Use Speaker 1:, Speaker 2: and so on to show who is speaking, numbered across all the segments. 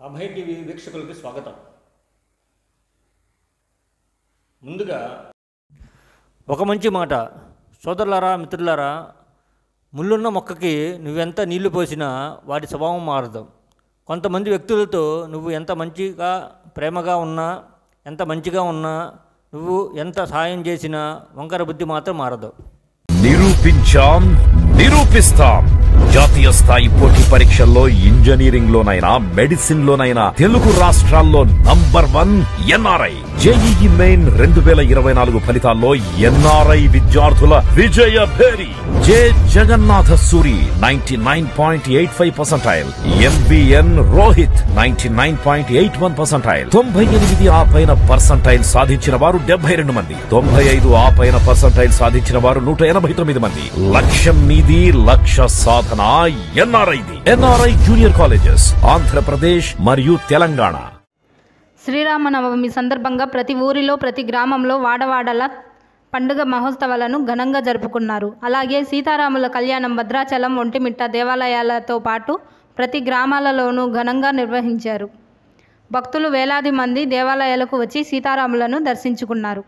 Speaker 1: Abhay TV వీక్షకులకు స్వాగతం. ముందుగా ఒక మంచి మాట, సోదరులారా, మిత్రులారా, ముళ్ళున్న మొక్కకి నువ్వెంత నీళ్లు పోసినా వాటి స్వభావం మారదు. కొంతమంది వ్యక్తులతో నువ్వు ఎంత మంచిగా ప్రేమగా ఉన్నా, ఎంత మంచిగా ఉన్నా, నువ్వు ఎంత సహాయం చేసినా వంకర బుద్ధి మాత్రం మారదు.
Speaker 2: నిరూపించాం, నిరూపిస్తాం. జాతీయ స్థాయి పోటీ పరీక్షల్లో ఇంజనీరింగ్ లోనైనా మెడిసిన్ లోనైనా తెలుగు రాష్ట్రాల్లో నంబర్ 1 ఎన్ఆర్ఐ. జేఈఈ మెయిన్ 2024 ఫలితాల్లో ఎన్ఆర్ఐ విద్యార్థుల విజయ భేరి. జె జగన్నాథ సూరి 99.85%, ఎంబిఎన్ రోహిత్ 99.81%, 98 ఆ పైన పర్సంటైల్ సాధించిన వారు 72 మంది, 95 ఆ పైన పర్సంటైల్ సాధించిన వారు 189 మంది. లక్ష్యం మీది, లక్ష్య సాధన ఎన్ఆర్ఐది. ఎన్ఆర్ఐ జూనియర్ కాలేజెస్ ఆంధ్రప్రదేశ్ మరియు తెలంగాణ.
Speaker 3: శ్రీరామనవమి సందర్భంగా ప్రతి ఊరిలో, ప్రతి గ్రామంలో, వాడవాడల పండుగ మహోత్సవాలను ఘనంగా జరుపుకున్నారు. అలాగే సీతారాముల కళ్యాణం భద్రాచలం, ఒంటిమిట్ట దేవాలయాలతో పాటు ప్రతి గ్రామాలలోనూ ఘనంగా నిర్వహించారు. భక్తులు వేలాది మంది దేవాలయాలకు వచ్చి సీతారాములను దర్శించుకున్నారు.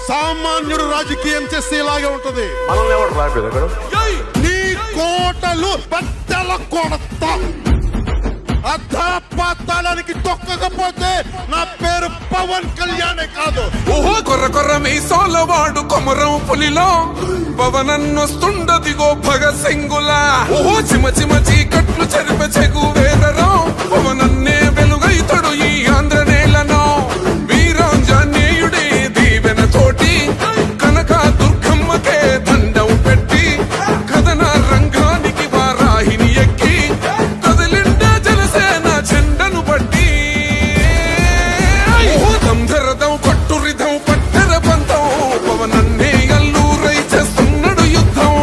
Speaker 4: సామాన్యుడు రాజకీయం చేస్తే ఇలాగే ఉంటది. నీ కోటలు బట్టల కొడతా, అధాపాతాళానికి తొక్కకపోతే నా పేరు పవన్ కళ్యాణే కాదు.
Speaker 5: ఓహో కొర్ర కొర్ర మీసోలవాడు కొమరం పులిలో పవనన్నొస్తుండదిగో భగత్ సింగులా. ఓహో చిమ చిమ చీకట్లు చెరిప చెగు వేదరో పవనన్నే వెలుగైతడు ఈ ఆంధ్ర నేలను. వీరాంజనేయుడే దీవెన తోటి కనక దుర్గమ్మకే దండం పెట్టి కథన రంగానికి వారాహిని ఎక్కి కదిలిండా జనసేన చెండను పట్టి. దంధరదం కొట్టురిధం పట్టర పంతం పవనన్నే అల్లూరై చేస్తున్నాడు యుద్ధం.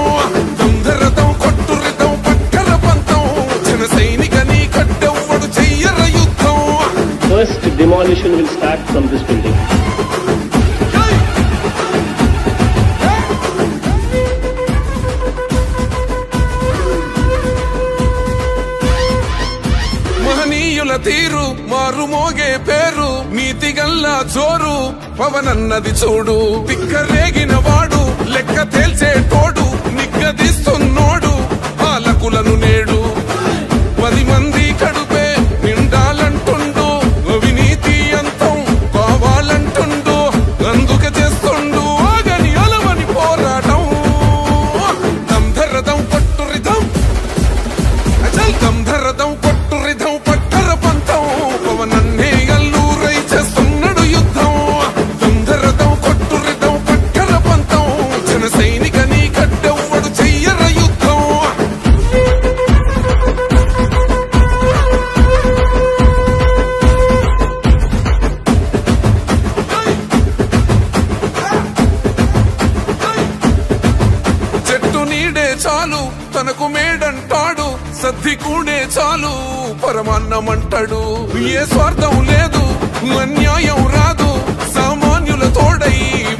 Speaker 5: దంధరదం కొట్టురిధం పట్టర పంతం జన సైనికని కట్టెవ్వడు చెయ్యర యుద్ధం.
Speaker 6: First demolition will start from this building.
Speaker 5: మహనీయుల తీరు మారుమోగే పేరు నీతిగల్లా జోరు పవనన్నది చూడు. పిక్కరేగిన వాడు లెక్క తేల్చేటోడు నిగ్గదీస్తున్నోడు పాలకులను నేడు. 10 మంది కడుపే నిండాలంటుండు అవినీతి అంతం కావాలంటుండు. అందుకే చేస్తుండు ఆగని అలవని పోరాటం. దంధరదం కొట్టురిధం అచల్ దంధరదం కొట్టురిధం పట్టర పంతం పవనన్నే అల్లూరై చేస్తున్నాడు యుద్ధం. దంధరదం కొట్టురిధం పట్టర పంతం జన సైనికని కట్టెవ్వడు చెయ్యర యుద్ధం. చెట్టు నీడే చాలు తనకు మేడంటాడు, సద్ది కూడే చాలు పరమాన్నమంటాడు. ఏ స్వార్థం లేదు అన్యాయం రాదు సామాన్యుల తోడై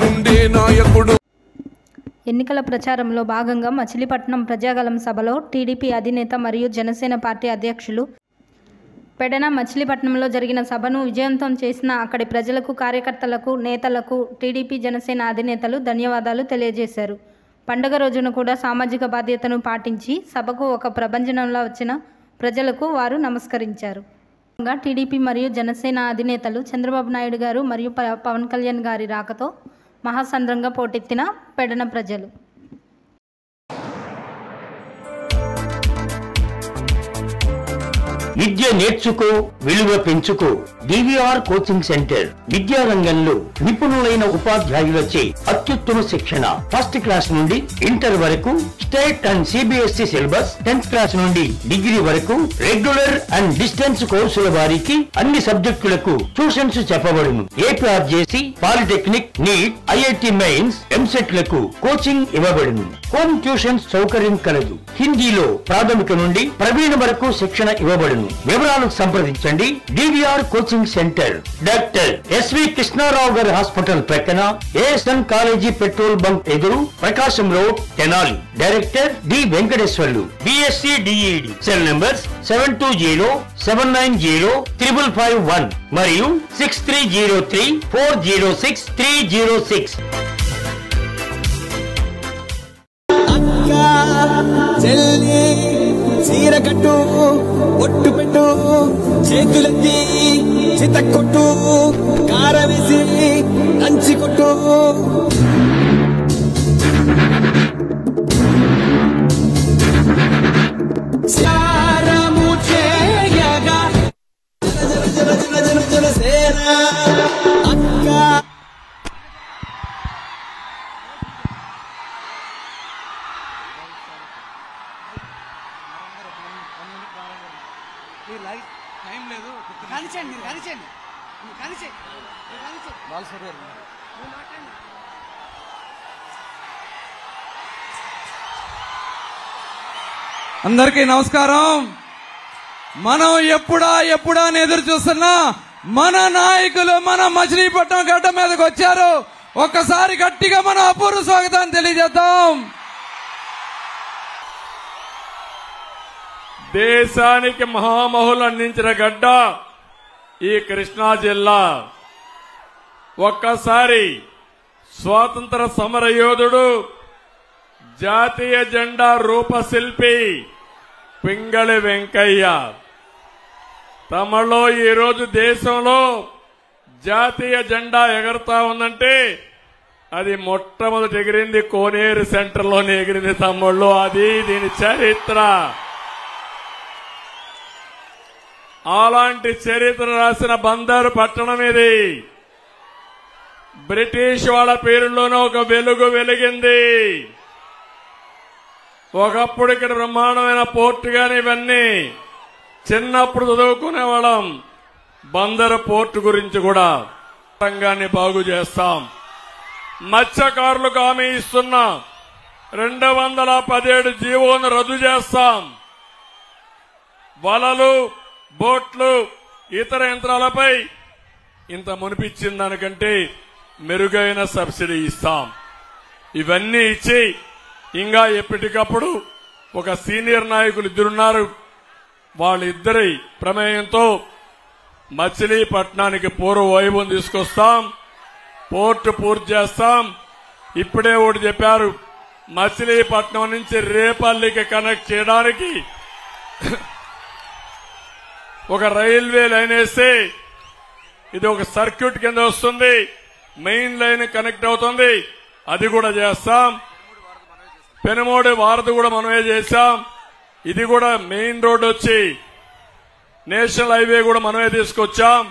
Speaker 5: ఉండే నాయకుడు.
Speaker 3: ఎన్నికల ప్రచారంలో భాగంగా మచిలీపట్నం ప్రజాగలం సభలో టీడీపీ అధినేత మరియు జనసేన పార్టీ అధ్యక్షులు పెడన మచిలీపట్నంలో జరిగిన సభను విజయవంతం చేసిన అక్కడి ప్రజలకు, కార్యకర్తలకు, నేతలకు టీడీపీ జనసేన అధినేతలు ధన్యవాదాలు తెలియజేశారు. పండుగ రోజున కూడా సామాజిక బాధ్యతను పాటించి సభకు ఒక ప్రభంజనంలో వచ్చిన ప్రజలకు వారు నమస్కరించారు. టీడీపీ మరియు జనసేన అధినేతలు చంద్రబాబు నాయుడు గారు మరియు పవన్ కళ్యాణ్ గారి రాకతో మహాసంద్రంగా పోటెత్తిన పెడన ప్రజలు.
Speaker 7: విద్య నేర్చుకో, విలువ పెంచుకో. DVR కోచింగ్ సెంటర్ విద్యారంగంలో నిపుణులైన ఉపాధ్యాయులచే అత్యుత్తమ శిక్షణ. ఫస్ట్ క్లాస్ నుండి ఇంటర్ వరకు state and CBSE syllabus, 10th class నుండి డిగ్రీ వరకు రెగ్యులర్ అండ్ డిస్టెన్స్ కోర్సుల వారికి అన్ని సబ్జెక్టులకు ట్యూషన్స్ చెప్పబడును. APRJC, polytechnic, NEET, IIT mains, MSET లకు కోచింగ్ ఇవ్వబడును. హోమ్ ట్యూషన్స్ సౌకర్యం కలదు. హిందీలో ప్రాథమిక నుండి ప్రవీణ వరకు శిక్షణ ఇవ్వబడును. వివరాలకు సంప్రదించండి. DVR coaching centre, doctor SV Krishnarao గారి హాస్పిటల్ ప్రక్కన, ASN కాలేజీ పెట్రోల్ బంక్ ఎదురు, ప్రకాశం road, Tenali. Director D Venkateswarlu, BSc DED. Cell numbers 7207905551 మరియు 6303406306.
Speaker 8: చెల్లి చీర కట్టు, ఒట్టు పెట్టు, చేతులెత్తి చితక్కొట్టు, కారవేసి నంచి కొట్టు. సారము చేయగా జన జన జన జన జన సేన అక్క.
Speaker 9: అందరికీ నమస్కారం. మనం ఎప్పుడా అని ఎదురు చూస్తున్నా మన నాయకులు మన మచిలీపట్నం గడ్డ మీదకి వచ్చారు. ఒక్కసారి గట్టిగా మనం అపూర్వ స్వాగతాన్ని తెలియజేద్దాం.
Speaker 10: దేశానికి మహామహులు అందించిన గడ్డ ఈ కృష్ణా జిల్లా. ఒక్కసారి స్వాతంత్ర సమర యోధుడు, జాతీయ జెండా రూపశిల్పి పింగళి వెంకయ్య. తమలో ఈరోజు దేశంలో జాతీయ జెండా ఎగరతా ఉందంటే అది మొట్టమొదటి ఎగిరింది కోనేరు సెంటర్లోనే ఎగిరింది తమ్ముళ్ళు. అది దీని చరిత్ర. అలాంటి చరిత్ర రాసిన బందరు పట్టణం ఇది. బ్రిటిష్ వాళ్ళ పేరులోనే ఒక వెలుగు వెలిగింది. ఒకప్పుడు ఇక్కడ బ్రహ్మాండమైన పోర్టు గాని ఇవన్నీ చిన్నప్పుడు చదువుకునేవాళ్ళం. బందరు పోర్టు గురించి కూడా రంగాన్ని బాగు చేస్తాం. మత్స్యకారులకు హామీ ఇస్తున్నా 217 జీవోను రద్దు చేస్తాం. వలలు, బోట్లు, ఇతర యంత్రాలపై ఇంత మునిపిచ్చిన దానికంటే మెరుగైన సబ్సిడీ ఇస్తాం. ఇవన్నీ ఇచ్చి ఇంకా ఎప్పటికప్పుడు ఒక సీనియర్ నాయకులు ఇద్దరున్నారు. వాళ్ళిద్దరి ప్రమేయంతో మచిలీపట్నానికి పూర్వ వైభవం తీసుకొస్తాం. పోర్టు పూర్తి చేస్తాం. ఇప్పుడే ఒకటి చెప్పారు, మచిలీపట్నం నుంచి రేపల్లికి కనెక్ట్ చేయడానికి ఒక రైల్వే లైన్ వేస్తే ఇది ఒక సర్క్యూట్ కింద వస్తుంది. మెయిన్ లైన్ కనెక్ట్ అవుతుంది. అది కూడా చేస్తాం. పెనుమోడి వారధి కూడా మనమే చేశాం. ఇది కూడా మెయిన్ రోడ్ వచ్చి నేషనల్ హైవే కూడా మనమే తీసుకొచ్చాం.